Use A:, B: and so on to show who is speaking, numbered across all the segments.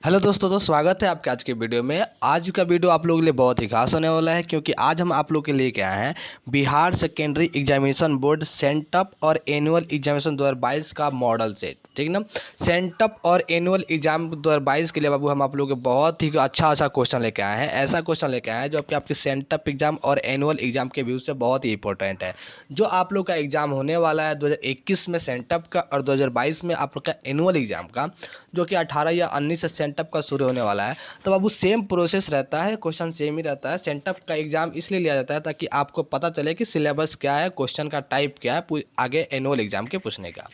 A: Hello दोस्तों, तो स्वागत है आपके आज के वीडियो में। आज का वीडियो आप लोगों के लिए बहुत ही खास होने वाला है, क्योंकि आज हम आप लोग के लिए क्या हैं, Bihar secondary examination board sent up और एनुअल एग्जामिनेशन 2022 का मॉडल सेट, ठीक ना। सेंटअप और एनुअल एग्जाम 2022 के लिए बाबू हम आप लोग के बहुत ही अच्छा क्वेश्चन लेके आए हैं। ऐसा क्वेश्चन लेके आए हैं जो कि आपके सेंटअप एग्जाम और एनुअल एग्जाम के व्यू से बहुत ही इंपॉर्टेंट है। जो आप लोग का एग्जाम होने वाला है 2021 में सेंटअप का और 2022 में आप लोग का एनुअल एग्जाम का, जो कि 18 या 19 से सेंटअप का शुरू होने वाला है। तो बाबू सेम प्रोसेस रहता है, क्वेश्चन सेम ही रहता है। सेंटअप का एग्जाम इसलिए लिया जाता है ताकि आपको पता चले कि सिलेबस क्या है, क्वेश्चन का टाइप क्या है आगे एनुअल एग्जाम के पूछने का।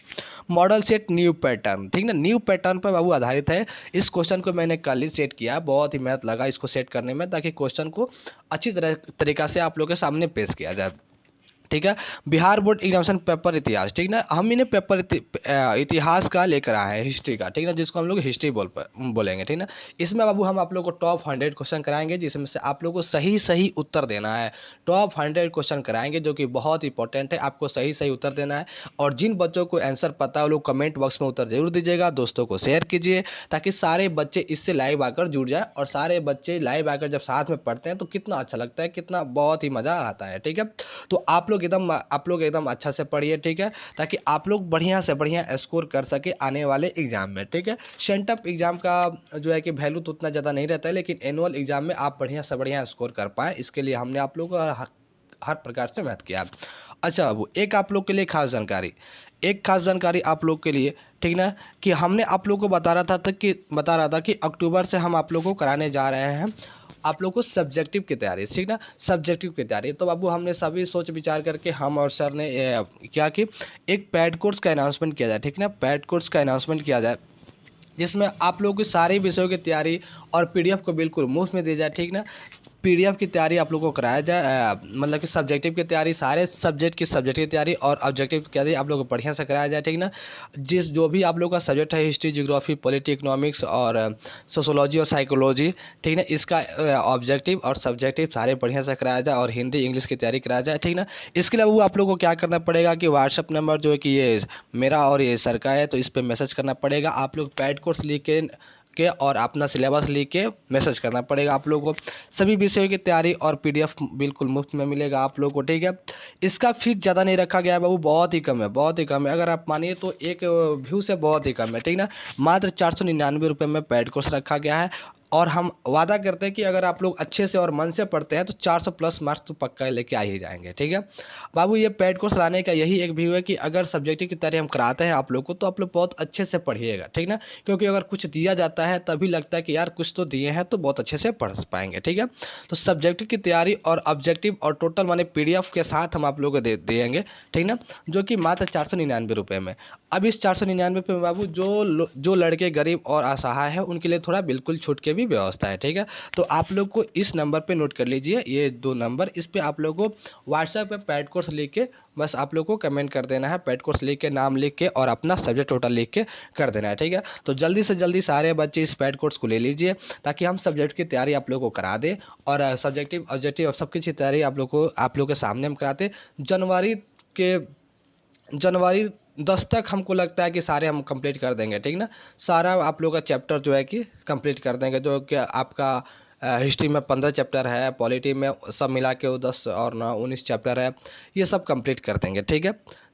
A: मॉडल सेट न्यू पैटर्न, ठीक ना, न्यू पैटर्न पर बाबू आधारित है। इस क्वेश्चन को मैंने कल ही सेट किया, बहुत ही मेहनत लगा इसको सेट करने में, ताकि क्वेश्चन को अच्छी तरीका से आप लोगों के सामने पेश किया जाए, ठीक है। बिहार बोर्ड एग्जामिनेशन पेपर इतिहास, ठीक ना, हम इन्हें पेपर इतिहास का लेकर आए हैं, हिस्ट्री का, ठीक ना, जिसको हम लोग हिस्ट्री बोलेंगे, ठीक ना। इसमें बाबू हम आप लोग को टॉप 100 क्वेश्चन कराएंगे, जिसमें से आप लोग को सही सही उत्तर देना है। टॉप 100 क्वेश्चन कराएंगे जो कि बहुत इंपॉर्टेंट है, आपको सही सही उत्तर देना है। और जिन बच्चों को आंसर पता है वो लोग कमेंट बॉक्स में उत्तर जरूर दीजिएगा, दोस्तों को शेयर कीजिए, ताकि सारे बच्चे इससे लाइव आकर जुड़ जाए। और सारे बच्चे लाइव आकर जब साथ में पढ़ते हैं तो कितना अच्छा लगता है, कितना बहुत ही मज़ा आता है, ठीक है। तो आप लोग एकदम अच्छा से पढ़िए, ठीक है, ताकि आप लोग बढ़िया से बढ़िया स्कोर कर सके आने वाले एग्जाम में, ठीक है। सेंटअप एग्जाम का जो है कि वैल्यू तो उतना ज़्यादा नहीं रहता है, लेकिन एनुअल एग्जाम में आप बढ़िया से बढ़िया स्कोर कर पाएँ, इसके लिए हमने आप लोग को हर प्रकार से मेहनत किया। अच्छा बाबू, एक खास जानकारी आप लोग के लिए, ठीक ना, कि हमने आप लोग को बता रहा था कि अक्टूबर से हम आप लोग को कराने जा रहे हैं आप लोग को सब्जेक्टिव की तैयारी, ठीक ना, सब्जेक्टिव की तैयारी। तो बाबू हमने सभी सोच विचार करके हम और सर ने क्या कि एक पैड कोर्स का अनाउंसमेंट किया जाए, ठीक ना, पैड कोर्स का अनाउंसमेंट किया जाए, जिसमें आप लोगों की सारे विषयों की तैयारी और पीडीएफ को बिल्कुल मुफ्त में दी जाए, ठीक ना। पीडीएफ की तैयारी आप लोगों को कराया जाए, मतलब कि सब्जेक्टिव की तैयारी, सारे सब्जेक्ट की तैयारी और ऑब्जेक्टिव की तैयारी आप लोगों को बढ़िया से कराया जाए, ठीक ना। जो भी आप लोगों का सब्जेक्ट है, हिस्ट्री, ज्योग्राफी, पॉलिटी, इकोनॉमिक्स और सोशोलॉजी और साइकोलॉजी, ठीक ना, इसका ऑब्जेक्टिव और सब्जेक्टिव सारे बढ़िया से कराया जाए, और हिंदी इंग्लिश की तैयारी कराया जाए, ठीक ना। इसके लिए वो आप लोगों को क्या करना पड़ेगा कि व्हाट्सअप नंबर जो है कि ये मेरा और ये सर का है, तो इस पर मैसेज करना पड़ेगा। आप लोग पैड कोर्स लिख के और अपना सिलेबस लिख के मैसेज करना पड़ेगा आप लोगों को। सभी विषयों की तैयारी और पीडीएफ बिल्कुल मुफ्त में मिलेगा आप लोगों को, ठीक है। इसका फीस ज़्यादा नहीं रखा गया है बाबू, बहुत ही कम है, बहुत ही कम है। अगर आप मानिए तो एक व्यू से बहुत ही कम है, ठीक ना। मात्र 499 रुपये में पैड कोर्स रखा गया है। और हम वादा करते हैं कि अगर आप लोग अच्छे से और मन से पढ़ते हैं तो 400 प्लस मार्क्स तो पक्का लेके आ ही जाएंगे, ठीक है बाबू। ये पैड कोर्स लाने का यही एक व्यू है कि अगर सब्जेक्टिव की तैयारी हम कराते हैं आप लोग को, तो आप लोग बहुत अच्छे से पढ़िएगा, ठीक ना। क्योंकि अगर कुछ दिया जाता है तभी लगता है कि यार कुछ तो दिए हैं, तो बहुत अच्छे से पढ़ पाएंगे, ठीक है। तो सब्जेक्टिव की तैयारी और ऑब्जेक्टिव और टोटल माने पीडीएफ के साथ हम आप लोगों को देंगे, ठीक ना, जो कि मात्र 499 रुपये में। अब इस 499 रुपये में बाबू जो लड़के गरीब और असहाय हैं उनके लिए थोड़ा बिल्कुल छूट के भी व्यवस्था है, ठीक है। तो आप लोग को इस नंबर पे नोट कर लीजिए, ये 2 नंबर, इस पे आप लोग को व्हाट्सएप पे पैड कोर्स लिख के बस आप लोग को कमेंट कर देना है, पैड कोर्स लिख के नाम लिख के और अपना सब्जेक्ट टोटल लिख के कर देना है, ठीक है। तो जल्दी से जल्दी सारे बच्चे इस पैड कोर्स को ले लीजिए, ताकि हम सब्जेक्ट की तैयारी आप लोग को करा दें, और सब्जेक्टिव ऑब्जेक्टिव और सबकी तैयारी आप लोग के सामने हम कराते। जनवरी 10 तक हमको लगता है कि सारे हम कंप्लीट कर देंगे, ठीक ना। सारा आप लोग का चैप्टर जो है कि कंप्लीट कर देंगे, जो कि आपका हिस्ट्री में 15 चैप्टर है, पॉलिटी में सब मिला के वो 10 और 9 19 चैप्टर है, ये सब कंप्लीट कर देंगे, ठीक है।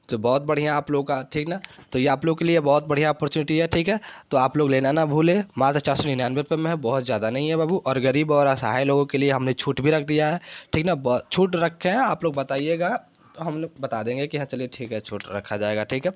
A: तो बहुत बढ़िया आप लोग का, ठीक ना। तो ये आप लोग के लिए बहुत बढ़िया अपॉर्चुनिटी है, ठीक है। तो आप लोग लेना ना भूले, मात्र 499 रुपये में है, बहुत ज़्यादा नहीं है बाबू। और गरीब और असहाय लोगों के लिए हमने छूट भी रख दिया है, ठीक ना, छूट रखे हैं, आप लोग बताइएगा तो हम लोग बता देंगे कि हाँ चलिए ठीक है, छूट रखा जाएगा, ठीक है।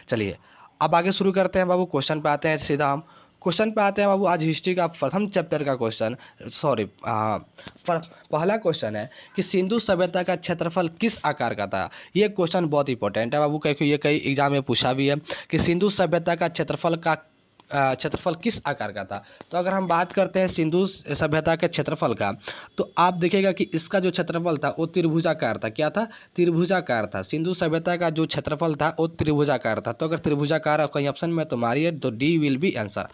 A: चलिए अब आगे शुरू करते हैं बाबू, क्वेश्चन पे आते हैं सीधा हम। क्वेश्चन पे आते हैं बाबू, आज हिस्ट्री का प्रथम चैप्टर का क्वेश्चन, सॉरी पहला क्वेश्चन है कि सिंधु सभ्यता का क्षेत्रफल किस आकार का था। ये क्वेश्चन बहुत इंपॉर्टेंट है बाबू, क्योंकि ये कई एग्जाम में पूछा भी है कि सिंधु सभ्यता का क्षेत्रफल किस आकार का था। तो अगर हम बात करते हैं सिंधु सभ्यता के क्षेत्रफल का, तो आप देखिएगा कि इसका जो क्षेत्रफल था वो त्रिभुजाकार था। क्या था? त्रिभुजाकार था। सिंधु सभ्यता का जो क्षेत्रफल था वो त्रिभुजाकार था। तो अगर त्रिभुजाकार कहीं ऑप्शन में तो मारिए, तो डी विल बी आंसर।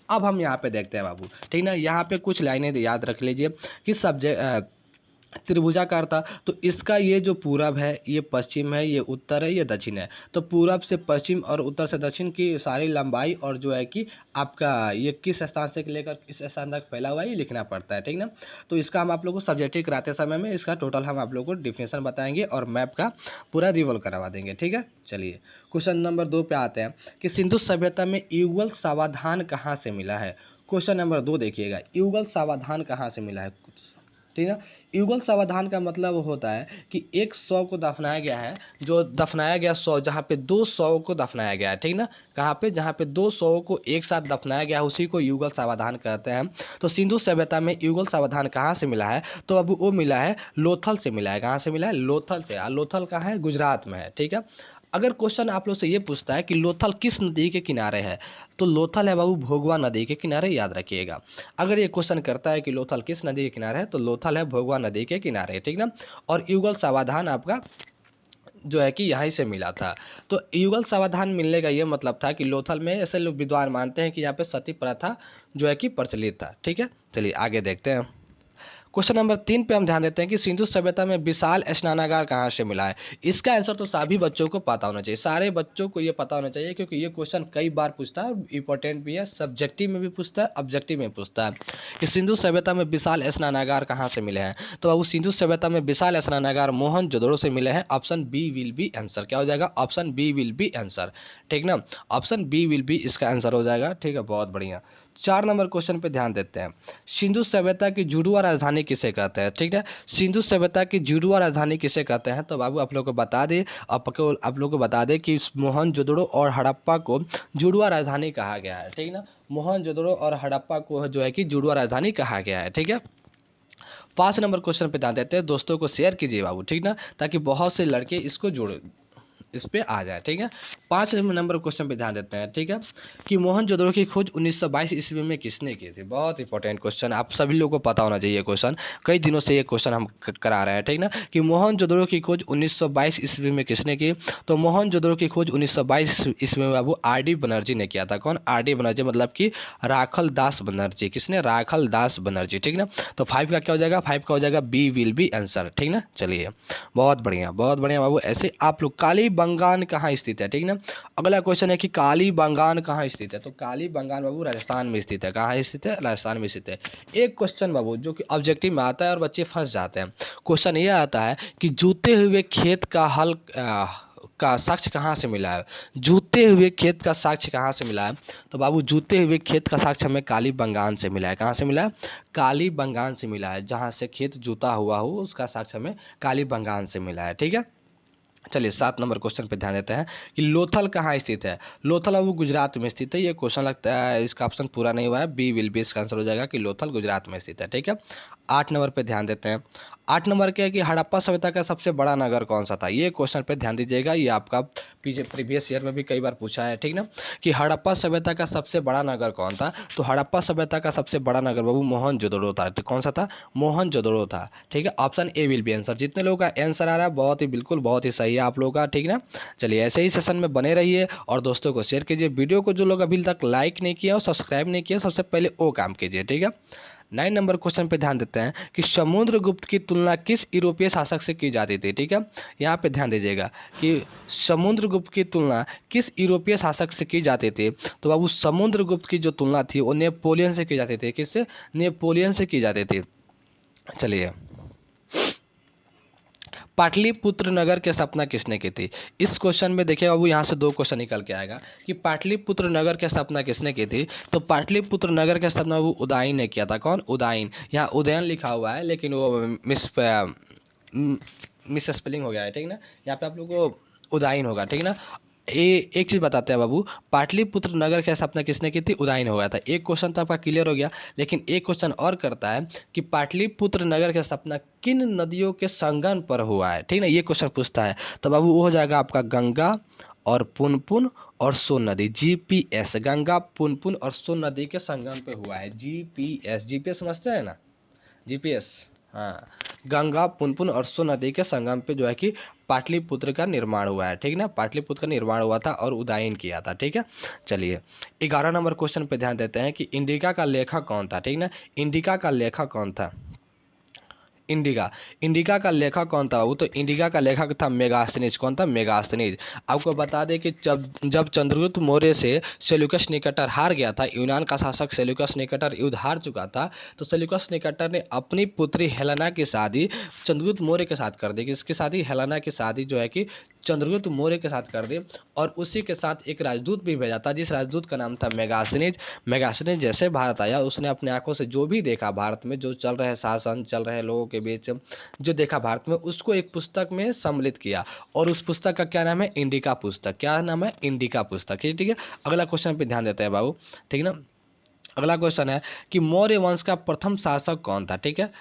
A: अब हम यहाँ पे देखते हैं बाबू, ठीक ना, यहाँ पे कुछ लाइनें याद रख लीजिए कि त्रिभुजाकार था। तो इसका ये जो पूरब है, ये पश्चिम है, ये उत्तर है, ये दक्षिण है। तो पूरब से पश्चिम और उत्तर से दक्षिण की सारी लंबाई और जो है कि आपका ये किस स्थान से लेकर किस स्थान तक फैला हुआ है ये लिखना पड़ता है, ठीक ना। तो इसका हम आप लोग को सब्जेक्टिव कराते समय में इसका टोटल हम आप लोग को डिफिनेशन बताएंगे और मैप का पूरा रिवॉल्व करवा देंगे, ठीक है। चलिए क्वेश्चन नंबर 2 पे आते हैं कि सिंधु सभ्यता में युगल सावधान कहाँ से मिला है। क्वेश्चन नंबर 2 देखिएगा, युगल सावधान कहाँ से मिला है, ठीक है। युगल सावधान का मतलब होता है कि एक शव को दफनाया गया है, जो दफनाया गया शव जहाँ पे 2 शव को दफनाया गया है, ठीक ना। कहाँ पे, जहाँ पे 2 शव को एक साथ दफनाया गया है उसी को युगल सावधान कहते हैं। तो सिंधु सभ्यता में युगल सावधान कहाँ से मिला है, तो अब वो मिला है लोथल से मिला है। कहाँ से मिला है, लोथल से। लोथल कहाँ है, गुजरात में है, ठीक है। अगर क्वेश्चन आप लोग से ये पूछता है कि लोथल किस नदी के किनारे है, तो लोथल है बाबू भोगवा नदी के किनारे, याद रखिएगा। अगर ये क्वेश्चन करता है कि लोथल किस नदी के किनारे है, तो लोथल है भोगवा नदी के किनारे, ठीक ना। और युगल सावधान आपका जो है कि यहीं से मिला था। तो युगल सावधान मिलने का ये मतलब था कि लोथल में ऐसे लोग विद्वान मानते हैं कि यहाँ पे सती प्रथा जो है कि प्रचलित था, ठीक है। चलिए आगे देखते हैं। क्वेश्चन नंबर 3 पे हम ध्यान देते हैं कि सिंधु सभ्यता में विशाल स्नानागार कहाँ से मिला है। इसका आंसर तो सभी बच्चों को पता होना चाहिए, सारे बच्चों को ये पता होना चाहिए, क्योंकि ये क्वेश्चन कई बार पूछता है और इंपॉर्टेंट भी है, सब्जेक्टिव में भी पूछता है, ऑब्जेक्टिव में पूछता है कि सिंधु सभ्यता में विशाल स्नानागार कहाँ से मिले हैं। तो बाबू सिंधु सभ्यता में विशाल स्नानागार मोहनजोदड़ो से मिले हैं। Option B will be answer, क्या हो जाएगा, option B will be answer, ठीक ना। ऑप्शन बी विल बी इसका आंसर हो जाएगा, ठीक है, बहुत बढ़िया। 4 नंबर क्वेश्चन पे ध्यान देते हैं। सिंधु सभ्यता की जुड़वा राजधानी किसे कहते हैं, ठीक है। सिंधु सभ्यता की जुड़वा राजधानी किसे कहते हैं, तो बाबू आप लोग को बता दें, आप लोग को बता दें कि मोहनजोदड़ो और हड़प्पा को जुड़वा राजधानी कहा गया है, ठीक ना। मोहनजोदड़ो और हड़प्पा को जो है कि जुड़वा राजधानी कहा गया है, ठीक है। 5 नंबर क्वेश्चन पे ध्यान देते हैं, दोस्तों को शेयर कीजिए बाबू, ठीक ना, ताकि बहुत से लड़के इसको जोड़ इस पे आ जाए, ठीक है। 5 नंबर क्वेश्चन पे ध्यान देते हैं, ठीक है, कि मोहनजोदड़ो की खोज 1922 ईस्वी में किसने की थी। बहुत इंपॉर्टेंट क्वेश्चन, आप सभी लोगों को पता होना चाहिए क्वेश्चन, कई दिनों से ये क्वेश्चन हम करा रहे हैं, ठीक ना, कि मोहनजोदड़ो की खोज 1922 ईस्वी में किसने की। तो मोहनजोदड़ो की खोज 1922 ईस्वी में बाबू R.D. बनर्जी ने किया था। कौन, R.D. बनर्जी, मतलब कि राखल दास बनर्जी। किसने, राखल दास बनर्जी, ठीक ना। तो 5 का क्या हो जाएगा, 5 का हो जाएगा बी विल बी आंसर, ठीक ना। चलिए बहुत बढ़िया, बहुत बढ़िया बाबू। ऐसे आप लोग, काली बंगान कहाँ स्थित है, ठीक ना। अगला क्वेश्चन है कि काली बंगान कहाँ स्थित है। तो काली बंगान बाबू राजस्थान में स्थित है। कहाँ स्थित है, राजस्थान में स्थित है। एक क्वेश्चन बाबू जो कि ऑब्जेक्टिव में आता है और बच्चे फंस जाते हैं। क्वेश्चन ये आता है कि जूते हुए खेत का हल का साक्ष्य कहाँ से मिला है। जूते हुए खेत का साक्ष्य कहाँ से मिला है, तो बाबू जूते हुए खेत का साक्ष्य हमें काली बंगान से मिला है। कहाँ से मिला है, काली बंगान से मिला है। जहाँ से खेत जूता हुआ हो उसका साक्ष्य हमें काली बंगान से मिला है, ठीक है। चलिए 7 नंबर क्वेश्चन पे ध्यान देते हैं कि लोथल कहाँ स्थित है। लोथल अब वो गुजरात में स्थित है। ये क्वेश्चन लगता है इसका ऑप्शन पूरा नहीं हुआ है, बी विल बी इसका आंसर हो जाएगा कि लोथल गुजरात में स्थित है, ठीक है। 8 नंबर पे ध्यान देते हैं। 8 नंबर क्या है कि हड़प्पा सभ्यता का सबसे बड़ा नगर कौन सा था। ये क्वेश्चन पे ध्यान दीजिएगा, ये आपका पीछे प्रीवियस ईयर में भी कई बार पूछा है, ठीक ना, कि हड़प्पा सभ्यता का सबसे बड़ा नगर कौन था। तो हड़प्पा सभ्यता का सबसे बड़ा नगर बाबू मोहनजोदड़ो था। तो कौन सा था, मोहनजोदड़ो था, ठीक है। Option A will be answer. जितने लोगों का आंसर आ रहा है बहुत ही बिल्कुल बहुत ही सही है आप लोगों का, ठीक ना। चलिए ऐसे ही सेशन में बने रहिए और दोस्तों को शेयर कीजिए वीडियो को। जो लोग अभी तक लाइक नहीं किया और सब्सक्राइब नहीं किया, सबसे पहले वो काम कीजिए, ठीक है। 9 नंबर क्वेश्चन पे ध्यान देते हैं कि समुद्रगुप्त की तुलना किस यूरोपीय शासक से की जाती थी, ठीक है। यहाँ पे ध्यान दीजिएगा कि समुद्रगुप्त की तुलना किस यूरोपीय शासक से की जाती थी। तो बाबू समुद्रगुप्त की जो तुलना थी वो नेपोलियन से की जाती थी। किससे, नेपोलियन से की जाती थी। चलिए, पाटलिपुत्र नगर की स्थापना किसने की थी। इस क्वेश्चन में देखिए बाबू, यहाँ से 2 क्वेश्चन निकल के आएगा कि पाटलिपुत्र नगर की स्थापना किसने की थी। तो पाटलिपुत्र नगर की स्थापना वो उदयन ने किया था। कौन, उदयन। यहाँ उदयन लिखा हुआ है लेकिन वो मिस स्पेलिंग हो गया है, ठीक ना। यहाँ पे आप लोग को उदयन होगा, ठीक ना। एक चीज़ बताते हैं बाबू, पाटलिपुत्र नगर की स्थापना किसने की थी, उदयन हो गया था। एक क्वेश्चन तो आपका क्लियर हो गया, लेकिन एक क्वेश्चन और करता है कि पाटलिपुत्र नगर की स्थापना किन नदियों के संगम पर हुआ है, ठीक ना। ये क्वेश्चन पूछता है। तो बाबू वो हो जाएगा आपका गंगा और पुनपुन और सोन नदी, जीपीएस। गंगा, पुनपुन और सोन नदी के संगम पे हुआ है, जीपीएस। जीपीएस समझते हैं ना, जीपीएस, हाँ। गंगा, पुनपुन और सोन नदी के संगम पे जो है कि पाटलिपुत्र का निर्माण हुआ है, ठीक ना। पाटलिपुत्र का निर्माण हुआ था और उदयन किया था, ठीक है। चलिए 11 नंबर क्वेश्चन पे ध्यान देते हैं कि इंडिका का लेखक कौन था, ठीक ना। इंडिका का लेखक कौन था। इंडिका। इंडिका का लेखक कौन था बाबू? तो इंडिका का लेखक था मेगास्थनीज। कौन था? मेगास्थनीज। आपको बता दें कि जब चंद्रगुप्त मौर्य से सेल्यूकस निकेटर हार गया था, यूनान का शासक सेल्यूकस निकेटर युद्ध हार चुका था, तो सेल्यूकस निकेटर ने अपनी पुत्री हेलेना की शादी चंद्रगुप्त मौर्य के साथ कर दी। किसकी शादी? हेलेना की शादी जो है कि चंद्रगुप्त मौर्य के साथ कर दी। और उसी के साथ एक राजदूत भी भेजा था, जिस राजदूत का नाम था मेगास्थनीज। मेगास्थनीज जैसे भारत आया, उसने अपने आंखों से जो भी देखा भारत में, जो चल रहे शासन, चल रहे लोगों के बीच जो देखा भारत में, उसको एक पुस्तक में सम्मिलित किया। और उस पुस्तक का क्या नाम है? इंडिका पुस्तक। क्या नाम है? इंडिका पुस्तक। ठीक है। अगला क्वेश्चन पे ध्यान देते हैं बाबू, ठीक है ना। अगला क्वेश्चन है कि मौर्य वंश का प्रथम शासक कौन था? ठीक है।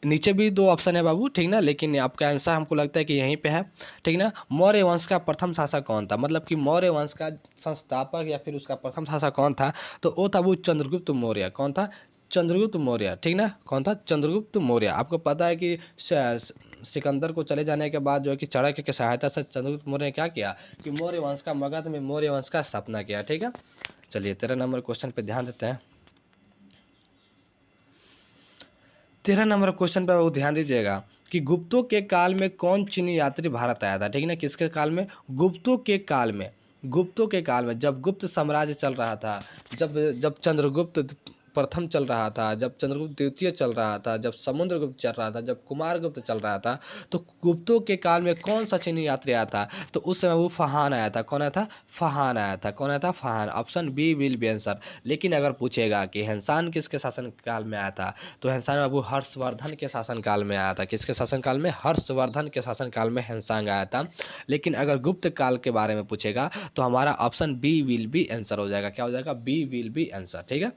A: नीचे भी दो ऑप्शन है बाबू, ठीक ना, लेकिन आपका आंसर हमको लगता है कि यहीं पे है, ठीक ना। मौर्य वंश का प्रथम शासक कौन था? मतलब कि मौर्य वंश का संस्थापक या फिर उसका प्रथम शासक कौन था? तो वो था वो चंद्रगुप्त मौर्य। कौन था? चंद्रगुप्त मौर्य। ठीक ना। कौन था? चंद्रगुप्त मौर्य। आपको पता है कि सिकंदर को चले जाने के बाद जो है कि चाणक्य की सहायता से चंद्रगुप्त मौर्य ने क्या किया कि मौर्य वंश का मगध में मौर्य वंश का स्थापना किया। ठीक है। चलिए 13 नंबर क्वेश्चन पे ध्यान देते हैं। 13 नंबर क्वेश्चन पे वो ध्यान दीजिएगा कि गुप्तों के काल में कौन चीनी यात्री भारत आया था? ठीक है ना। किसके काल में? गुप्तों के काल में। गुप्तों के काल में, जब गुप्त साम्राज्य चल रहा था, जब जब चंद्रगुप्त प्रथम चल रहा था, जब चंद्रगुप्त द्वितीय चल रहा था, जब समुद्रगुप्त चल रहा था, जब कुमारगुप्त चल रहा था, तो गुप्तों के काल में कौन सा चीनी यात्री आया था? तो उस समय वो फहान आया था। कौन आया था? फहान आया था। कौन आया था? Fahan. Option B will be answer. लेकिन अगर पूछेगा कि हेनसान किसके शासन काल में आया था, तो हेनसान बाबू हर्षवर्धन के शासन काल में आया था। किसके शासन काल में? हर्षवर्धन के शासन काल में हेनसांग आया था। लेकिन अगर गुप्त काल के बारे में पूछेगा तो हमारा option B will be answer हो जाएगा। क्या हो जाएगा? B will be answer. ठीक है।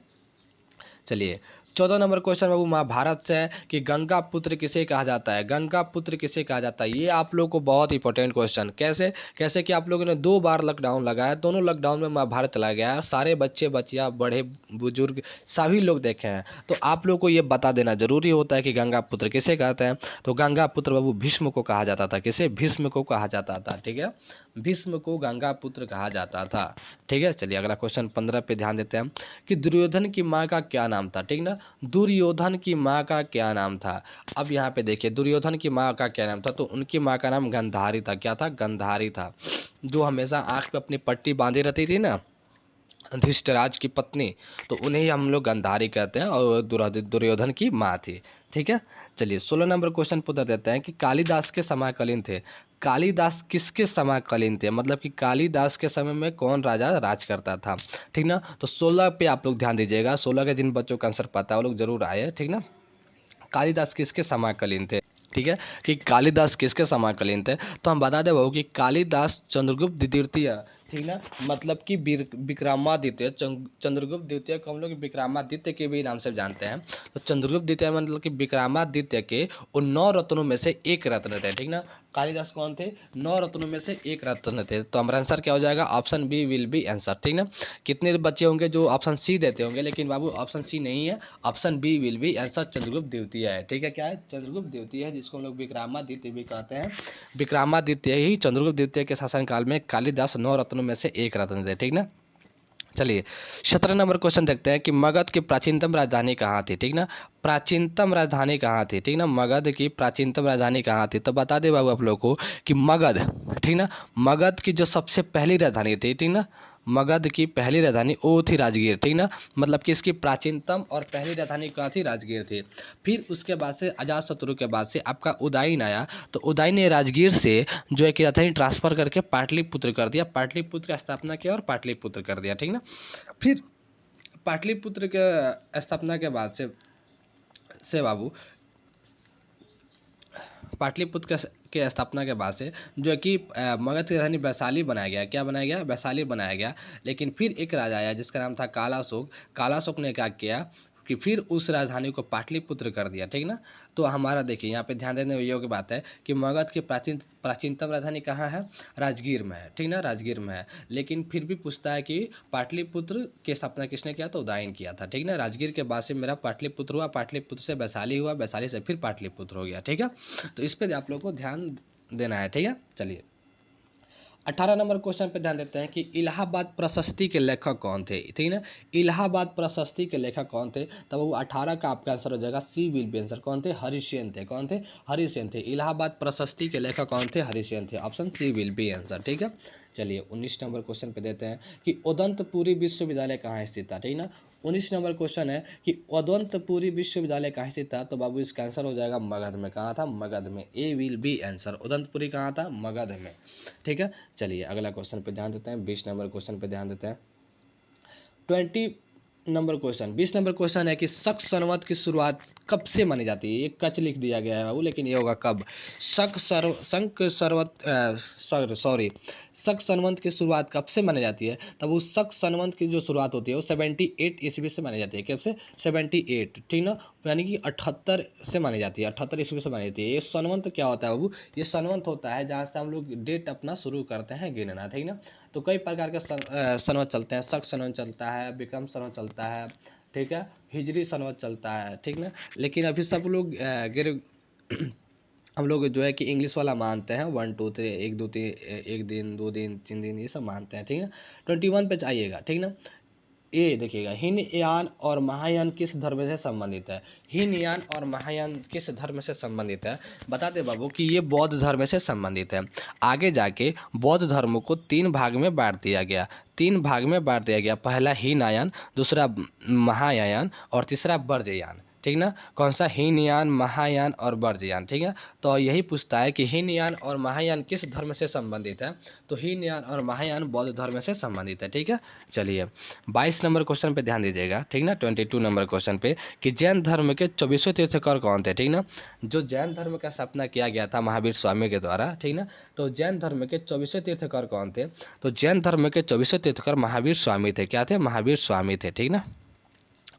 A: चलिए 14 नंबर क्वेश्चन बाबू महाभारत से है कि गंगा पुत्र किसे कहा जाता है? गंगा पुत्र किसे कहा जाता है? ये आप लोग को बहुत इंपॉर्टेंट क्वेश्चन। कैसे? कैसे कि आप लोगों ने 2 बार लॉकडाउन लगाया, दोनों लॉकडाउन में महाभारत चला गया, सारे बच्चे बच्चियां बड़े बुजुर्ग सभी लोग देखे हैं, तो आप लोग को ये बता देना जरूरी होता है कि गंगा पुत्र किसे कहते हैं। तो गंगा पुत्र बाबू भीष्म को कहा जाता था। किसे? भीष्म को कहा जाता था। ठीक है। भीष्म को गंगा पुत्र कहा जाता था। ठीक है। चलिए अगला क्वेश्चन 15 पे ध्यान देते हैं कि दुर्योधन की माँ का क्या नाम था? ठीक ना। दुर्योधन की माँ का क्या नाम था? अब यहाँ पे देखिए दुर्योधन की माँ का क्या नाम था, तो उनकी माँ का नाम गंधारी था। क्या था? गंधारी था। जो हमेशा आंख पे अपनी पट्टी बांधी रहती थी ना, धृष्टराज की पत्नी, तो उन्हें ही हम लोग गंधारी कहते हैं, और दुर्योधन की माँ थी। ठीक है। चलिए 16 नंबर क्वेश्चन पूछ देते हैं कि कालिदास के समकालीन थे। कालिदास किसके समकालीन थे? मतलब कि कालिदास के समय में कौन राजा राज करता था? ठीक ना। तो 16 पे आप लोग ध्यान दीजिएगा। 16 के जिन बच्चों का आंसर पता है वो लोग जरूर आए। ठीक ना। कालिदास किसके समकालीन थे? ठीक है कि कालिदास किसके समकालीन थे, तो हम बता दें बहू कि कालिदास चंद्रगुप्त द्वितीय, ठीक ना, मतलब कि विक्रमादित्य, चंद्रगुप्त द्वितीय को हम लोग विक्रमादित्य के भी नाम से जानते हैं। तो चंद्रगुप्त द्वितीय मतलब कि विक्रमादित्य के उन 9 रत्नों में से एक रत्न थे। ठीक ना। कालिदास कौन थे? 9 रत्नों में से एक रत्न थे। तो हमारा आंसर क्या हो जाएगा? Option B will be answer. ठीक ना। कितने बच्चे होंगे जो ऑप्शन सी देते होंगे, लेकिन बाबू ऑप्शन सी नहीं है, option B will be answer Chandragupta द्वितीय है। ठीक है। क्या है? चंद्रगुप्त द्वितीय है, जिसको हम लोग विक्रमादित्य भी कहते हैं। विक्रमादित्य ही चंद्रगुप्त द्वितीय के शासनकाल में कालिदास 9 रत्नों में से एक रत्न थे। ठीक ना। चलिए 17 नंबर क्वेश्चन देखते हैं कि मगध की प्राचीनतम राजधानी कहाँ थी? ठीक ना। प्राचीनतम राजधानी कहाँ थी? ठीक ना। मगध की प्राचीनतम राजधानी कहाँ थी? तो बता दे बाबू आप लोग को कि मगध, ठीक ना, मगध की जो सबसे पहली राजधानी थी, ठीक ना, मगध की पहली राजधानी वो थी राजगीर। ठीक ना। मतलब कि इसकी प्राचीनतम और पहली राजधानी कहाँ थी? राजगीर थी। फिर उसके बाद से अजातशत्रु के बाद से आपका उदयन आया, तो उदयन ने राजगीर से जो है कि राजधानी ट्रांसफर करके पाटलिपुत्र कर दिया, पाटलिपुत्र की स्थापना किया और पाटलिपुत्र कर दिया। ठीक ना। फिर पाटलिपुत्र के स्थापना के बाद से बाबू पाटलिपुत्र के स्थापना के बाद से जो है कि मगध की राजधानी वैशाली बनाया गया। क्या बनाया गया? वैशाली बनाया गया। लेकिन फिर एक राजा आया जिसका नाम था कालाशोक। कालाशोक ने क्या किया कि फिर उस राजधानी को पाटलिपुत्र कर दिया। ठीक ना। तो हमारा देखिए यहाँ पे ध्यान देने योग्य बात है कि मगध की प्राचीनतम राजधानी कहाँ है? राजगीर में है। ठीक ना। राजगीर में है। लेकिन फिर भी पूछता है कि पाटलिपुत्र की स्थापना किसने किया? तो उदयन किया था। ठीक ना। राजगीर के बाद से मेरा पाटलिपुत्र हुआ, पाटलिपुत्र से वैशाली हुआ, वैशाली से फिर पाटलिपुत्र हो गया। ठीक है। तो इस पर आप लोग को ध्यान देना है। ठीक है। चलिए 18 नंबर क्वेश्चन पे ध्यान देते हैं कि इलाहाबाद प्रशस्ति के लेखक कौन थे, ठीक है ना। इलाहाबाद प्रशस्ति के लेखक कौन थे, तब वो 18 का आपका आंसर हो जाएगा सी विल बी आंसर। कौन थे, हरिसेन थे। कौन थे, हरिसेन थे। इलाहाबाद प्रशस्ति के लेखक कौन थे, हरिसेन थे। Option C will be answer, ठीक है। चलिए 19 नंबर क्वेश्चन पे देते हैं कि उदंतपुरी विश्वविद्यालय कहाँ स्थित था, ठीक है ना। 19 नंबर क्वेश्चन है कि उदंतपुरी विश्वविद्यालय कहाँ स्थित था, तो बाबू इसका आंसर हो जाएगा मगध में। कहाँ था, मगध में। ए विल बी आंसर। उदंतपुरी कहाँ था, मगध में, ठीक है। चलिए अगला क्वेश्चन पे ध्यान देते हैं, 20 नंबर क्वेश्चन पे ध्यान देते हैं। 20 नंबर क्वेश्चन है कि शक संवत की शुरुआत कब से मानी जाती है। ये कच लिख दिया गया है बाबू, लेकिन ये होगा कब। शक संवत की शुरुआत कब से मानी जाती है, तब उस शक संवत की जो शुरुआत होती है वो 78 ईस्वी से मानी जाती है। कब से, 78, ठीक ना, यानी कि 78 से मानी जाती है, 78 ईस्वी से मानी जाती है। ये संवत क्या होता है बाबू, ये संवत होता है जहाँ से हम लोग डेट अपना शुरू करते हैं गिनना, ठीक ना। तो कई प्रकार के संवत चलते हैं, शक संवत चलता है, विक्रम संवत चलता है, ठीक है, हिजरी संवत चलता है, ठीक ना। लेकिन अभी सब लोग हम लोग जो है कि इंग्लिश वाला मानते हैं, 1 2 3 1 2 3 1 दिन 2 दिन 3 दिन ये सब मानते हैं, ठीक है। 21 पे आइएगा, ठीक ना। ये देखिएगा, हीनयान और महायान किस धर्म से संबंधित है। हीनयान और महायान किस धर्म से संबंधित है, बता दे बाबू कि ये बौद्ध धर्म से संबंधित है। आगे जाके बौद्ध धर्म को 3 भाग में बांट दिया गया, 3 भाग में बांट दिया गया। पहला हीनयान, दूसरा महायान और तीसरा वर्जयान, ठीक ना। कौन सा, हीनयान, महायान और वर्जयान, ठीक है। तो यही पूछता है कि हीनयान और महायान किस धर्म से संबंधित है, तो हीनयान और महायान बौद्ध धर्म से संबंधित है, ठीक है। चलिए 22 नंबर क्वेश्चन पे ध्यान दीजिएगा, ठीक ना। 22 नंबर क्वेश्चन पे कि जैन धर्म के 24वें तीर्थंकर कौन थे, ठीक ना। जो जैन धर्म का स्थापना किया गया था महावीर स्वामी के द्वारा, ठीक ना। तो जैन धर्म के 24वें तीर्थंकर कौन थे, तो जैन धर्म के 24वें तीर्थंकर महावीर स्वामी थे। क्या थे, महावीर स्वामी थे, ठीक ना।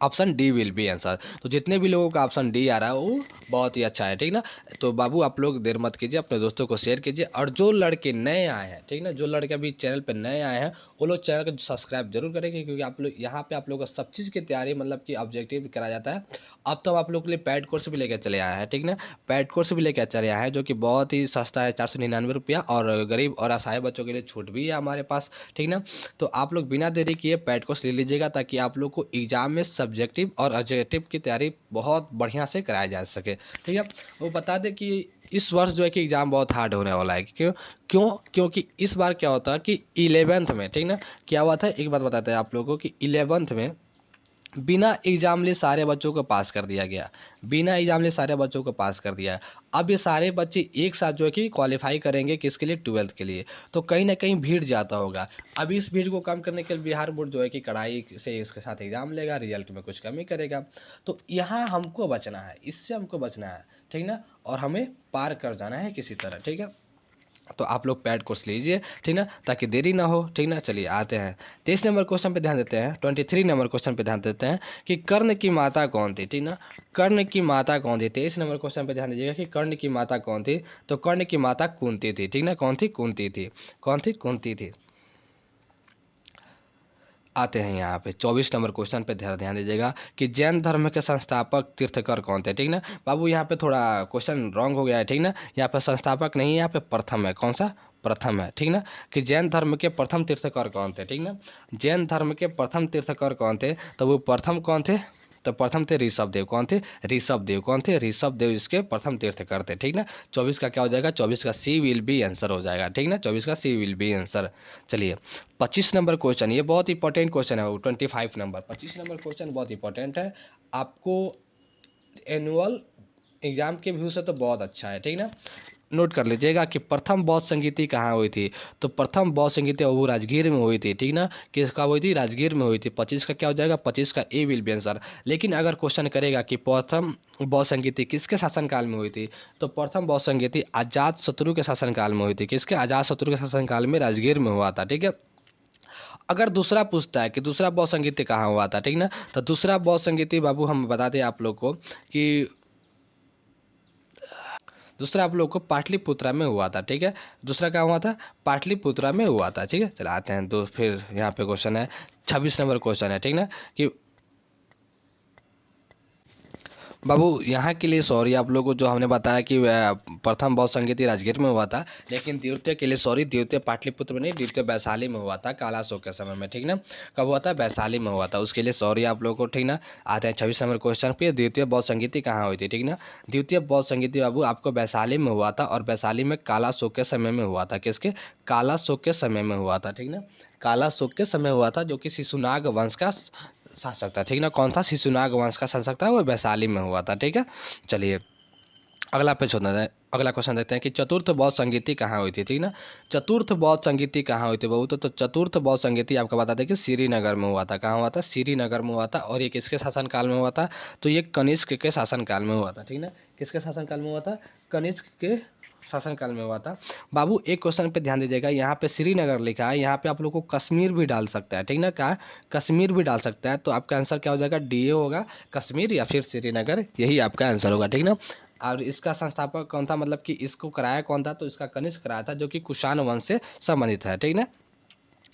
A: Option D will be answer. तो जितने भी लोगों का ऑप्शन डी आ रहा है वो बहुत ही अच्छा है, ठीक ना। तो बाबू आप लोग देर मत कीजिए, अपने दोस्तों को शेयर कीजिए। और जो लड़के नए आए हैं, ठीक ना, जो लड़के अभी चैनल पे नए आए हैं वो लोग चैनल को सब्सक्राइब जरूर करेंगे, क्योंकि आप लोग यहाँ पे आप लोग को सब चीज़ की तैयारी मतलब कि ऑब्जेक्टिव कराया जाता है। अब तो हम आप लोग के लिए पैड कोर्स भी लेकर चले आए हैं, ठीक ना। पैड कोर्स भी लेकर चले आए हैं जो कि बहुत ही सस्ता है, 499 रुपया, और गरीब और असहाय बच्चों के लिए छूट भी है हमारे पास, ठीक ना। तो आप लोग बिना देरी किए पैड कोर्स ले लीजिएगा, ताकि आप लोग को एग्जाम में सब्जेक्टिव और ऑब्जेक्टिव की तैयारी बहुत बढ़िया से कराया जा सके, ठीक है। वो बता दें कि इस वर्ष जो है कि एग्ज़ाम बहुत हार्ड होने वाला है। क्योंकि इस बार क्या होता है कि 11th में, ठीक ना, क्या हुआ था, एक बात बताते हैं आप लोगों को कि 11th में बिना एग्जाम ले सारे बच्चों को पास कर दिया गया, बिना एग्जाम ले सारे बच्चों को पास कर दिया। अब ये सारे बच्चे एक साथ जो है कि क्वालिफाई करेंगे किसके लिए, 12th के लिए। तो कहीं ना कहीं भीड़ जाता होगा। अब इस भीड़ को कम करने के लिए बिहार बोर्ड जो है कि कड़ाई से इसके साथ एग्जाम लेगा, रिजल्ट में कुछ कमी करेगा। तो यहाँ हमको बचना है, इससे हमको बचना है, ठीक ना, और हमें पार कर जाना है किसी तरह, ठीक है। तो आप लोग पैड कोर्स लीजिए, ठीक ना, ताकि देरी ना हो, ठीक ना। चलिए आते हैं 23 नंबर क्वेश्चन पे ध्यान देते हैं। 23 नंबर क्वेश्चन पे ध्यान देते हैं कि कर्ण की माता कौन थी, ठीक ना। कर्ण की माता कौन थी, 23 नंबर क्वेश्चन पे ध्यान दीजिएगा कि कर्ण की माता कौन थी। तो कर्ण की माता कुंती थी, ठीक ना। कौन थी, कुंती थी। कौन थी, कुंती थी। आते हैं यहाँ पे 24 नंबर क्वेश्चन पे ध्यान दीजिएगा कि जैन धर्म के संस्थापक तीर्थंकर कौन थे, ठीक ना। बाबू यहाँ पे थोड़ा क्वेश्चन रॉन्ग हो गया है, ठीक ना। यहाँ पे संस्थापक नहीं है, यहाँ पे प्रथम है। कौन सा, प्रथम है, ठीक ना। कि जैन धर्म के प्रथम तीर्थंकर कौन थे, ठीक ना। जैन धर्म के प्रथम तीर्थंकर कौन थे, तो वो प्रथम कौन थे, तो प्रथम थे ऋषभ देव। कौन थे, ऋषभ देव। कौन थे, ऋषभ देव इसके प्रथम तीर्थंकर थे, ठीक ना। 24 का क्या हो जाएगा, 24 का सी विल बी आंसर हो जाएगा, ठीक ना। 24 का सी विल बी आंसर। चलिए 25 नंबर क्वेश्चन, ये बहुत इंपॉर्टेंट क्वेश्चन है। 25 नंबर 25 नंबर क्वेश्चन बहुत इंपॉर्टेंट है आपको, एनुअल एग्जाम के व्यू से तो बहुत अच्छा है, ठीक ना। नोट कर लीजिएगा कि प्रथम बौद्ध संगीति कहाँ हुई थी, तो प्रथम बौद्ध संगीति वो राजगीर में हुई थी, ठीक ना। किसका हुई थी, राजगीर में हुई थी। 25 का क्या हो जाएगा, 25 का ए विल बी आंसर। लेकिन अगर क्वेश्चन करेगा कि प्रथम बौद्ध संगीति किसके शासनकाल में हुई थी, तो प्रथम बौद्ध संगीति अजात शत्रु के शासनकाल में हुई थी। किसके, अजात शत्रु के शासनकाल में राजगीर में हुआ था, ठीक है। अगर दूसरा पूछता है कि दूसरा बौद्ध संगीति कहाँ हुआ था, ठीक ना, तो दूसरा बौद्ध संगीति बाबू हम बता दें आप लोग को कि दूसरा आप लोग को पाटलिपुत्रा में हुआ था, ठीक है। दूसरा क्या हुआ था, पाटलिपुत्रा में हुआ था, ठीक है। चलो आते हैं तो फिर यहाँ पे क्वेश्चन है 26 नंबर क्वेश्चन है, ठीक ना, कि बाबू यहाँ के लिए सॉरी आप लोगों को, जो हमने बताया कि प्रथम बौद्ध संगीति राजगीर में हुआ था, लेकिन द्वितीय के लिए सॉरी, द्वितीय पाटलिपुत्र में नहीं, द्वितीय वैशाली में हुआ था काला अशोक के समय में, ठीक ना। कब हुआ था? वैशाली में हुआ था। उसके लिए सॉरी आप लोगों को, ठीक ना। आते हैं 26 नंबर क्वेश्चन पे, द्वितीय बौद्ध संगीति कहाँ हुई थी, ठीक ना। द्वितीय बौद्ध संगीति बाबू आपको वैशाली में हुआ था, और वैशाली में काला अशोक के समय में हुआ था। किसके? काला अशोक के समय में हुआ था, ठीक ना। काला अशोक के समय हुआ था, जो कि शिशुनाग वंश का शासक था, ठीक ना। कौन था? शिशुनाग वंश का शासक था, वो वैशाली में हुआ था, ठीक है। चलिए अगला पेज होता है, अगला क्वेश्चन देखते हैं कि चतुर्थ बौद्ध संगीति कहाँ हुई थी, ठीक ना। चतुर्थ बौद्ध संगीति कहाँ हुई थी बाबू? तो चतुर्थ बौद्ध संगीति आपको बता दें कि श्रीनगर में हुआ था। कहाँ हुआ था? श्रीनगर में हुआ था। और ये किसके शासनकाल में हुआ था? तो ये कनिष्क के शासनकाल में हुआ था, ठीक ना। किसके शासनकाल में हुआ था? कनिष्क के शासनकाल में हुआ था। बाबू एक क्वेश्चन पे ध्यान दीजिएगा, यहाँ पे श्रीनगर लिखा है, यहाँ पे आप लोग को कश्मीर भी डाल सकता है, ठीक ना। क्या? कश्मीर भी डाल सकता है। तो आपका आंसर क्या हो जाएगा? डी होगा, कश्मीर या फिर श्रीनगर, यही आपका आंसर होगा, ठीक ना। और इसका संस्थापक कौन था, मतलब कि इसको कराया कौन था? तो इसका कनिष्क कराया था, जो कि कुषाण वंश से संबंधित है, ठीक ना।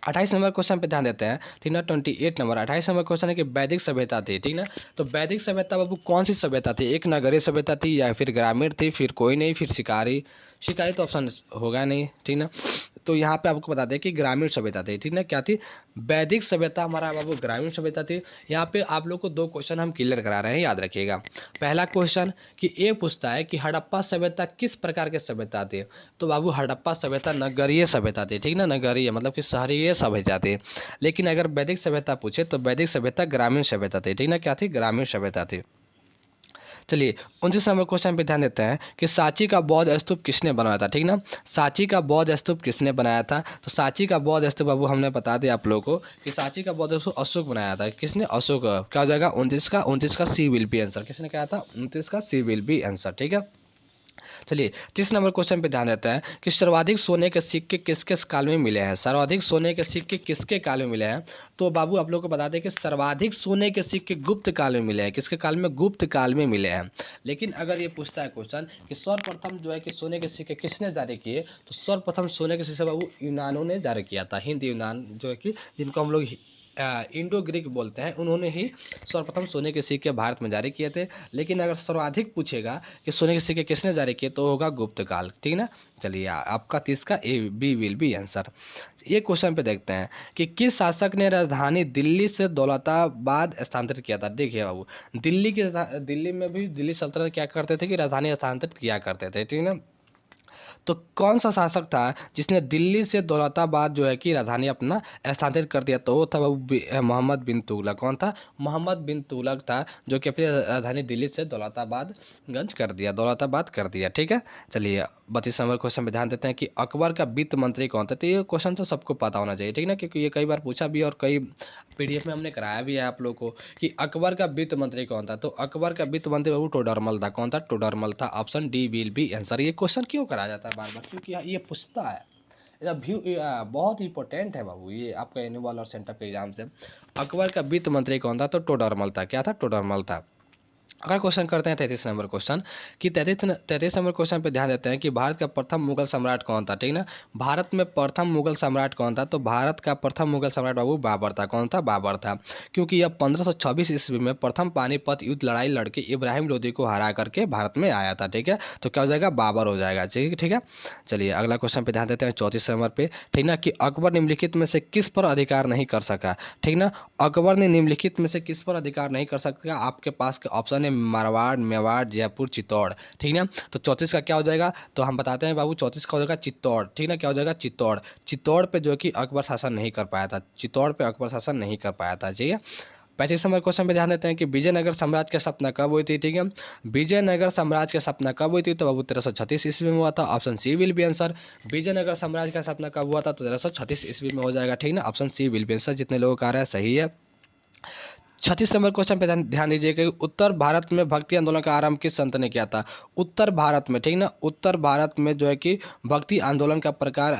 A: 28 नंबर क्वेश्चन पे ध्यान देते हैं, ठीक ना। 28 नंबर 28 नंबर क्वेश्चन है कि वैदिक सभ्यता थी, ठीक ना। तो वैदिक सभ्यता बाबू कौन सी सभ्यता थी? एक नगरीय सभ्यता थी, या फिर ग्रामीण थी, फिर कोई नहीं, फिर शिकारी? शिकारी तो ऑप्शन होगा नहीं, ठीक ना। तो यहाँ पे आपको बता दें कि ग्रामीण सभ्यता थी, ठीक ना। क्या थी? वैदिक सभ्यता हमारा बाबू ग्रामीण सभ्यता थी। यहाँ पे आप लोग को दो क्वेश्चन हम क्लियर करा रहे हैं, याद रखिएगा। पहला क्वेश्चन कि ये पूछता है कि हड़प्पा सभ्यता किस प्रकार के सभ्यता थी? तो बाबू हड़प्पा सभ्यता नगरीय सभ्यता थी, ठीक ना। नगरीय मतलब कि शहरीय सभ्यता थी। लेकिन अगर वैदिक सभ्यता पूछे तो वैदिक सभ्यता ग्रामीण सभ्यता थी, ठीक ना। क्या थी? ग्रामीण सभ्यता थी। चलिए 29 नंबर क्वेश्चन पे ध्यान देते हैं कि सांची का बौद्ध स्तूप किसने बनाया था, ठीक ना। सांची का बौद्ध स्तूप किसने बनाया था? तो सांची का बौद्ध स्तूप बाबू हमने बता दिया आप लोगों को कि सांची का बौद्ध स्तूप अशोक बनाया था। किसने? अशोक। क्या हो जाएगा? 29 का सी विल बी आंसर। किसने कहा था? 29 का सी विल बी आंसर, ठीक है। चलिए 30 नंबर क्वेश्चन पे ध्यान देते हैं कि सर्वाधिक सोने के सिक्के किस किस काल में मिले हैं? सर्वाधिक सोने के सिक्के किसके काल में मिले हैं? तो बाबू आप लोग को बता दें कि सर्वाधिक सोने के सिक्के गुप्त काल में मिले हैं। किसके काल में? गुप्त काल में मिले हैं। लेकिन अगर ये पूछता है क्वेश्चन कि सर्वप्रथम जो है कि सोने के सिक्के किसने जारी किए, तो सर्वप्रथम सोने के सिक्के बाबू यूनानों ने जारी किया था। हिंद यूनान जो है कि जिनको हम लोग इंडो ग्रीक बोलते हैं, उन्होंने ही सर्वप्रथम सोने के सिक्के भारत में जारी किए थे। लेकिन अगर सर्वाधिक पूछेगा कि सोने के सिक्के किसने जारी किए, तो होगा गुप्त काल, ठीक ना। चलिए आपका 30 का A B will be answer. ये क्वेश्चन पे देखते हैं कि किस शासक ने राजधानी दिल्ली से दौलताबाद स्थानांतरित किया था? देखिए बाबू, दिल्ली में भी दिल्ली सल्तनत क्या करते थे कि राजधानी स्थानांतरित किया करते थे, ठीक ना। तो कौन सा शासक था जिसने दिल्ली से दौलताबाद जो है कि राजधानी अपना स्थानांतरित कर दिया? तो वो था मोहम्मद बिन तुगलक। कौन था? मोहम्मद बिन तुगलक था, जो कि अपनी राजधानी दिल्ली से दौलताबाद कर दिया, ठीक है। चलिए 32 नंबर क्वेश्चन पे ध्यान देते हैं कि अकबर का वित्त मंत्री कौन था? तो ये क्वेश्चन तो सबको पता होना चाहिए, ठीक ना, क्योंकि ये कई बार पूछा भी और कई पीडीएफ में हमने कराया भी है आप लोग को कि अकबर का वित्त मंत्री कौन था। तो अकबर का वित्त मंत्री बाबू टोडरमल था। कौन था? टोडरमल था। Option D will be answer. ये क्वेश्चन क्यों कराया जाता है बार बार? क्योंकि ये पूछता है, बहुत इंपॉर्टेंट है बाबू ये आपका एनुअल और सेंटअप के एग्जाम से। अकबर का वित्त मंत्री कौन था? तो टोडरमल था। क्या था? टोडरमल था। अगर क्वेश्चन करते हैं 33 नंबर क्वेश्चन कि 33 नंबर क्वेश्चन पे ध्यान देते हैं कि भारत का प्रथम मुगल सम्राट कौन था, ठीक ना। भारत में प्रथम मुगल सम्राट कौन था? तो भारत का प्रथम मुगल सम्राट बाबू बाबर था। कौन था? बाबर था। क्योंकि यह 1526 ईस्वी में प्रथम पानीपत युद्ध लड़ाई लड़के इब्राहिम लोदी को हरा करके भारत में आया था, ठीक है। तो क्या हो जाएगा? बाबर हो जाएगा, ठीक है। चलिए अगला क्वेश्चन पे ध्यान देते हैं 34 नंबर पे, ठीक ना, कि अकबर निम्नलिखित में से किस पर अधिकार नहीं कर सका, ठीक ना। अकबर ने निम्नलिखित में से किस पर अधिकार नहीं कर सका? आपके पास के ऑप्शन है मारवाड़, मेवाड़, जयपुर, चित्तौड़, ठीक ना। तो 34 का क्या हो जाएगा? तो हम बताते हैं बाबू, 34 का हो जाएगा चित्तौड़, ठीक ना। क्या हो जाएगा? चित्तौड़। चित्तौड़ पे जो कि अकबर शासन नहीं कर पाया था, चित्तौड़ पे अकबर शासन नहीं कर पाया था, ठीक है। 35 नंबर क्वेश्चन पे ध्यान देते हैं कि विजयनगर साम्राज्य की स्थापना कब हुई थी, ठीक है। विजयनगर साम्राज्य की स्थापना कब हुई थी? तो बाबू 1336 ईस्वी में हुआ था। Option C will be answer. Vijayanagara साम्राज्य की स्थापना कब हुआ था? तो 1336 ईस्वी में हो जाएगा, ठीक ना। Option C will be answer. जितने लोगों का आ रहा है सही है। 36 नंबर क्वेश्चन पे ध्यान दीजिए कि उत्तर भारत में भक्ति आंदोलन का आरंभ किस संत ने किया था? उत्तर भारत में, ठीक ना, उत्तर भारत में जो है कि भक्ति आंदोलन का प्रकार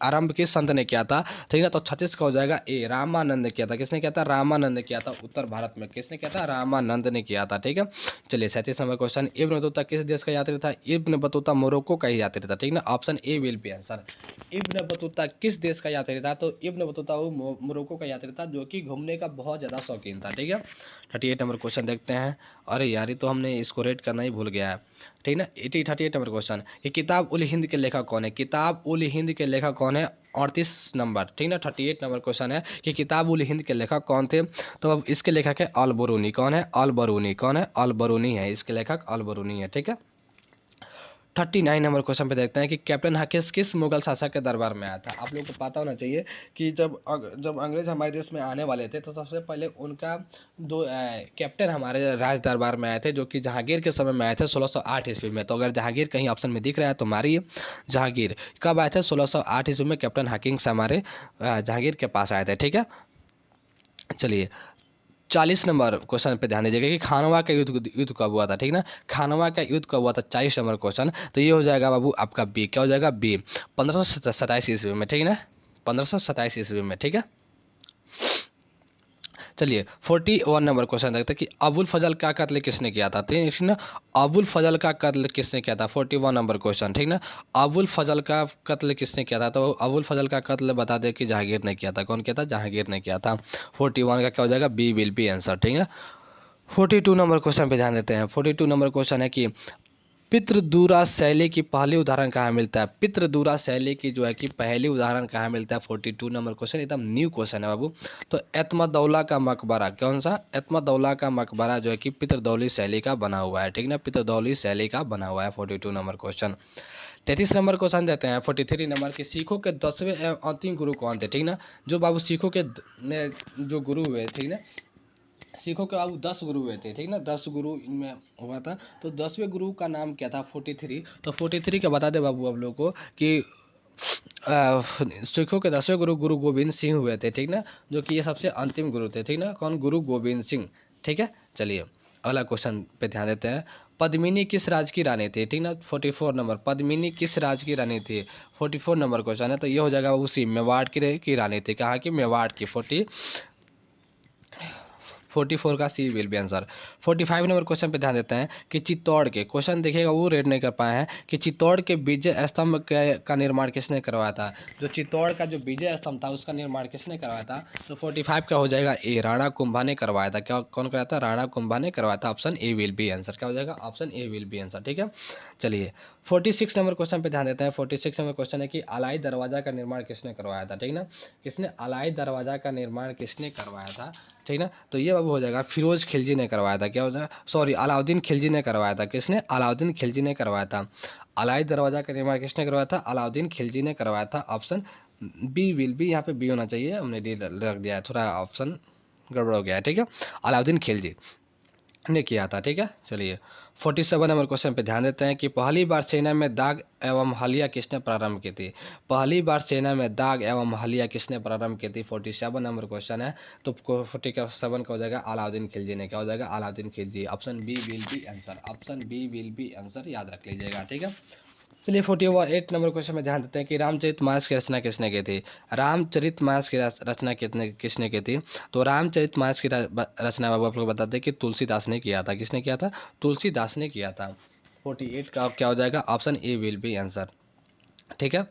A: आरंभ किस संत ने किया था, ठीक है। तो 36 का हो जाएगा ए, रामानंद ने किया था। किसने किया था? रामानंद ने किया था। उत्तर भारत में किसने किया था? रामानंद ने किया था, ठीक है। चलिए 37 नंबर क्वेश्चन, इब्न बतूता किस देश का यात्री था? इब्न बतूता मोरक्को का ही यात्री था, ठीक ना। Option A will be answer. Ibn Battuta किस देश का यात्री था? तो इब्न बतूता वो मोरक्को का यात्री था, जो कि घूमने का बहुत ज़्यादा शौकीन था, ठीक है। 38 नंबर क्वेश्चन देखते हैं। अरे यार, ये तो हमने इसको रेट करना ही भूल गया है, ठीक ना। 38 नंबर क्वेश्चन, ये किताब उल हिंद के लेखक कौन है? किताब उल हिंद के लेखक कौन है? 38 नंबर, ठीक ना। 38 नंबर क्वेश्चन है कि किताब उल हिंद के लेखक कौन थे? तो अब इसके लेखक है अल बरूनी। कौन है? अल बरूनी। कौन है? अल बरूनी है इसके लेखक, अल बरूनी है, ठीक है। 39 नंबर क्वेश्चन पे देखते हैं कि कैप्टन हकीस किस मुगल शासक के दरबार में आया था? आप लोगों को पता होना चाहिए कि जब अंग्रेज हमारे देश में आने वाले थे, तो सबसे पहले उनका दो कैप्टन हमारे राज दरबार में आए थे, जो कि जहांगीर के समय में आए थे 1608 ईस्वी में। तो अगर जहांगीर कहीं ऑप्शन में दिख रहा है तो मारिए। जहांगीर कब आए थे? 1608 ईस्वी में कैप्टन हकीस हमारे जहांगीर के पास आए थे, ठीक है। चलिए 40 नंबर क्वेश्चन पे ध्यान दीजिएगा कि खानवा का युद्ध कब हुआ था, ठीक ना। खानवा का युद्ध कब हुआ था? 40 नंबर क्वेश्चन। तो ये हो जाएगा बाबू आपका बी। क्या हो जाएगा? बी। 1527 ईस्वी में, ठीक है ना। 1527 ईस्वी में, ठीक है। चलिए 41 नंबर क्वेश्चन देखते हैं कि अबुल फजल का कत्ल किसने किया था, ठीक ना। अबुल फजल का कत्ल किसने किया था? 41 नंबर क्वेश्चन, ठीक ना। अबुल फजल का कत्ल किसने किया था? तो अबुल फजल का कत्ल बता दे कि जहांगीर ने किया था। कौन किया था? जहांगीर ने किया था। 41 का क्या हो जाएगा? बी विल बी आंसर, ठीक है। 42 नंबर क्वेश्चन पे ध्यान देते हैं। 42 नंबर क्वेश्चन है कि पितृदूरा शैली की पहली उदाहरण कहाँ मिलता है? पितृदूरा शैली की जो है कि पहली उदाहरण कहाँ मिलता है? 42 नंबर क्वेश्चन, एकदम न्यू क्वेश्चन है बाबू। तो एतमदौला का मकबरा, कौन सा? एतमदौला का मकबरा जो है कि पितृदौली शैली का बना हुआ है, ठीक ना। पितृदौली शैली का बना हुआ है। 42 नंबर क्वेश्चन। 33 नंबर क्वेश्चन देते हैं। 43 नंबर के सिखों के 10वें एवं अंतिम गुरु कौन थे, ठीक ना। जो बाबू सिखों के जो गुरु हुए, ठीक ना। सिखों के बाबू 10 गुरु हुए थे, ठीक ना। 10 गुरु इनमें हुआ था। तो 10वें गुरु का नाम क्या था? 43। तो 43 का बता दे बाबू आप लोग को कि सिखों के 10वें गुरु गुरु गोविंद सिंह हुए थे, ठीक ना। जो कि ये सबसे अंतिम गुरु थे, ठीक ना। कौन? गुरु गोविंद सिंह, ठीक है। चलिए अगला क्वेश्चन पे ध्यान देते हैं। पद्मिनी किस राज्य की रानी थी, ठीक ना। 44 नंबर, पद्मिनी किस राज्य की रानी थी? 44 नंबर क्वेश्चन है। तो ये हो जाएगा उसी मेवाड़ की रानी थी। कहाँ की? मेवाड़ की। 44 का C will be answer. 45 number question पे ध्यान देते हैं कि चित्तौड़ के, क्वेश्चन देखिएगा वो रेड नहीं कर पाए हैं, कि चित्तौड़ के विजय स्तंभ का निर्माण किसने करवाया था? जो चित्तौड़ का जो विजय स्तंभ था उसका निर्माण किसने करवाया था? तो 45 का हो जाएगा ए, राणा कुंभा ने करवाया था। क्या कौन कराया था? राणा कुंभा ने करवाया था। Option A will be answer. क्या हो जाएगा? Option A will be answer, ठीक है। चलिए 46 नंबर क्वेश्चन पे ध्यान देते हैं। 46 नंबर क्वेश्चन है कि अलाई दरवाजा का निर्माण किसने करवाया था, ठीक ना। किसने? अलाई दरवाजा का निर्माण किसने करवाया था, ठीक ना। तो ये बाबू हो जाएगा फिरोज खिलजी ने करवाया था। क्या हो जाएगा? सॉरी, अलाउद्दीन खिलजी ने करवाया था। किसने? अलाउद्दीन खिलजी ने करवाया था। अलाई दरवाजा का निर्माण किसने करवाया था? अलाउद्दीन खिलजी ने करवाया था। ऑप्शन बी विल बी, यहाँ पे बी होना चाहिए, हमने डी रख दिया है, थोड़ा ऑप्शन गड़बड़ हो गया है, ठीक है। अलाउद्दीन खिलजी ने किया था, ठीक है। चलिए 47 नंबर क्वेश्चन पे ध्यान देते हैं कि पहली बार सेना में दाग एवं हलिया किसने प्रारंभ की थी? पहली बार सेना में दाग एवं हलिया किसने प्रारंभ की थी? 47 नंबर क्वेश्चन है। तो 47 का हो जाएगा अलाउद्दीन खिलजी ने। क्या हो जाएगा? Alauddin Khilji. Option B will be answer. Option B will be answer, याद रख लीजिएगा, ठीक है। चलिए 48 नंबर क्वेश्चन में ध्यान देते हैं कि रामचरितमानस की रचना किसने की थी? रामचरितमानस की रचना किसने की थी? तो रामचरितमानस की रचना बाबू आप लोग बताते हैं कि तुलसीदास ने किया था। किसने किया था? तुलसीदास ने किया था। 48 का क्या हो जाएगा? Option A will be answer, ठीक है।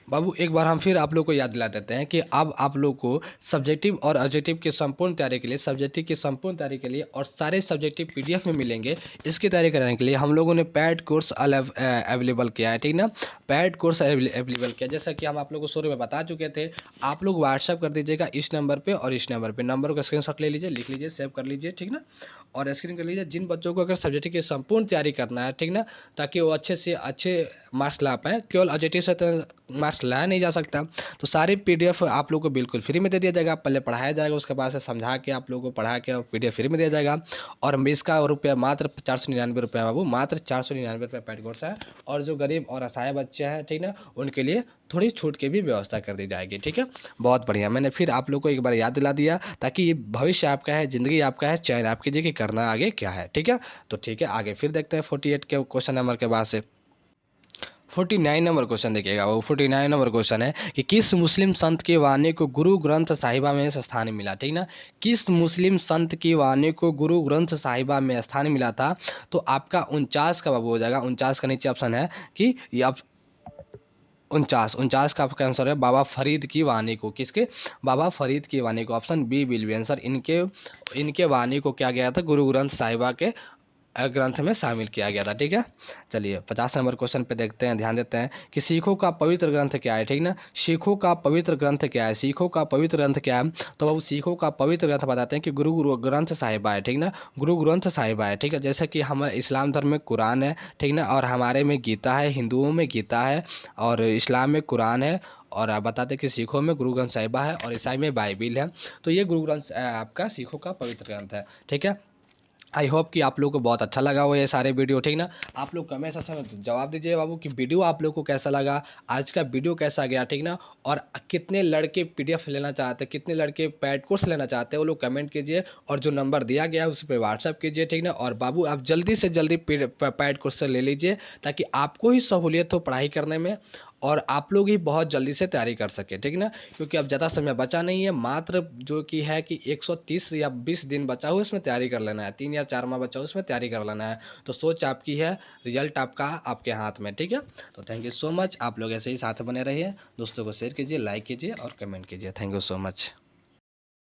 A: बाबू एक बार हम फिर आप लोग को याद दिला देते हैं कि अब आप लोग को सब्जेक्टिव और ऑब्जेक्टिव की संपूर्ण तैयारी के लिए, सब्जेक्टिव की संपूर्ण तैयारी के लिए और सारे सब्जेक्टिव पीडीएफ में मिलेंगे। इसकी तैयारी कराने के लिए हम लोगों ने पैड कोर्स अवेलेबल किया है, ठीक ना। पैड कोर्स अवेलेबल किया, जैसा कि हम आप लोग को शुरू में बता चुके थे। आप लोग व्हाट्सअप कर दीजिएगा इस नंबर पर और इस नंबर पर। नंबर का स्क्रीनशॉट ले लीजिए, लिख लीजिए, सेव कर लीजिए, ठीक ना। और स्क्रीन कर लीजिए जिन बच्चों को अगर सब्जेक्टिव की संपूर्ण तैयारी करना है, ठीक ना, ताकि वो अच्छे से अच्छे मार्क्स ला पाएँ। केवल ऑब्जेक्टिव से तो मार्क्स लाया नहीं जा सकता। तो सारी पीडीएफ आप लोग को बिल्कुल फ्री में दे दिया जाएगा। पहले पढ़ाया जाएगा, उसके बाद से समझा के आप लोगों को पढ़ा के पीडीएफ फ्री में दिया जाएगा। और इसका रुपया मात्र 499 रुपये बाबू, मात्र 499 रुपये पैड कोर्स है। और जो गरीब और असहाय बच्चे हैं, ठीक ना, उनके लिए थोड़ी छूट की भी व्यवस्था कर दी जाएगी, ठीक है। बहुत बढ़िया, मैंने फिर आप लोग को एक बार याद दिला दिया, ताकि ये भविष्य आपका है, ज़िंदगी आपका है, चयन आप कीजिए कि करना आगे क्या है, ठीक है। तो ठीक है, आगे फिर देखते हैं 48 के क्वेश्चन नंबर के बाद से। 49 नंबर क्वेश्चन देखिएगा, वो 49 नंबर क्वेश्चन है कि किस मुस्लिम संत की वाणी को गुरु ग्रंथ साहिबा में स्थान मिला, ठीक ना। किस मुस्लिम संत की वाणी को गुरु ग्रंथ साहिबा में स्थान मिला था, तो आपका 49 का बाबू हो जाएगा। 49 का नीचे ऑप्शन है कि ये आप 49 का आपका आंसर है बाबा फरीद की वाणी को, किसके, बाबा फरीद की वाणी को, option B will be answer. इनके वाणी को क्या गया था, गुरु ग्रंथ साहिबा के ग्रंथ में शामिल किया गया था, ठीक है। चलिए 50 नंबर क्वेश्चन पे देखते हैं, ध्यान देते हैं कि सिखों का पवित्र ग्रंथ क्या है, ठीक ना। सिखों का पवित्र ग्रंथ क्या है, सिखों का पवित्र ग्रंथ क्या है, तो अब सिखों का पवित्र ग्रंथ बताते हैं कि गुरु ग्रंथ साहिबा है, ठीक ना, गुरु ग्रंथ साहिबा है, ठीक है। जैसे कि हमारे इस्लाम धर्म में कुरान है, ठीक ना, और हमारे में गीता है, हिंदुओं में गीता है, और इस्लाम में कुरान है, और आप बताते हैं कि सिखों में गुरु ग्रंथ साहिबा है, और ईसाई में बाइबिल है। तो ये गुरु ग्रंथ आपका सिखों का पवित्र ग्रंथ है, ठीक है। आई होप कि आप लोग को बहुत अच्छा लगा हो ये सारे वीडियो, ठीक ना। आप लोग कमेंट सेक्शन में जवाब दीजिए बाबू कि वीडियो आप लोग को कैसा लगा, आज का वीडियो कैसा गया, ठीक ना। और कितने लड़के पीडीएफ लेना चाहते हैं, कितने लड़के पैड कोर्स लेना चाहते हैं, वो लोग कमेंट कीजिए, और जो नंबर दिया गया है उस पर व्हाट्सअप कीजिए, ठीक ना। और बाबू आप जल्दी से जल्दी पैड कोर्स से ले लीजिए, ताकि आपको ही सहूलियत हो पढ़ाई करने में, और आप लोग ही बहुत जल्दी से तैयारी कर सके, ठीक ना। क्योंकि अब ज़्यादा समय बचा नहीं है, मात्र जो कि है कि 130 या 20 दिन बचा हो, इसमें तैयारी कर लेना है, 3 या 4 माह बचा हो, उसमें तैयारी कर लेना है। तो सोच आपकी है, रिजल्ट आपका आपके हाथ में, ठीक है। तो थैंक यू सो मच, आप लोग ऐसे ही साथ बने रहिए, दोस्तों को शेयर कीजिए, लाइक कीजिए और कमेंट कीजिए। Thank you so much.